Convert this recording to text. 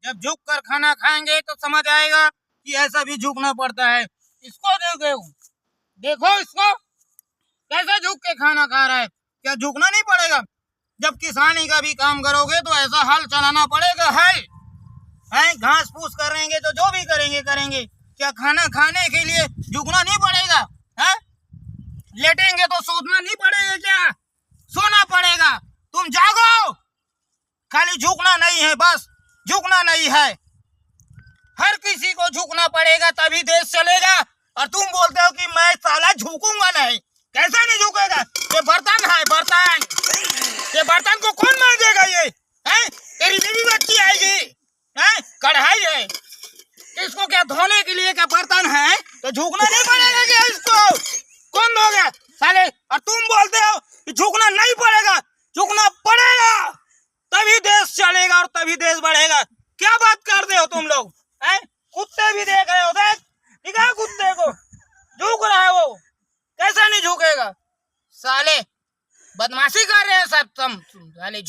जब झुक कर खाना खाएंगे तो समझ आएगा कि ऐसा भी झुकना पड़ता है। इसको देखो इसको कैसे झुक के खाना खा रहा है। क्या झुकना नहीं पड़ेगा? जब किसानी का भी काम करोगे तो ऐसा हल चलाना पड़ेगा। हल है, घास फूस करेंगे तो जो भी करेंगे। क्या खाना खाने के लिए झुकना नहीं पड़ेगा? है, लेटेंगे तो सोना नहीं पड़ेगा क्या? सोना पड़ेगा। तुम जागो, खाली झुकना नहीं है, बस झुकना नहीं है। हर किसी को झुकना पड़ेगा तभी देश चलेगा। और तुम बोलते हो कि मैं साला झुकूंगा नहीं। कैसे नहीं झुकेगा? ये बर्तन है, बर्तन। ये बर्तन को कौन मांगेगा? ये है, तेरी बीवी बच्ची आएगी, है, कढ़ाई है, इसको क्या धोने के लिए क्या बर्तन है? तो झुकना नहीं पड़ेगा क्या इसको? कौन धोगा साले? और तुम बोलते हो कि झुकना नहीं पड़ेगा। झुकना पड़ेगा तभी देश चलेगा और तभी देश बढ़ेगा। क्या बात करते हो तुम लोग? हैं, कुत्ते भी देख रहे हो, देख दिखा कुत्ते को, झुक रहा है वो। कैसा नहीं झुकेगा? साले बदमाशी कर रहे हैं सब तुम साले। झुक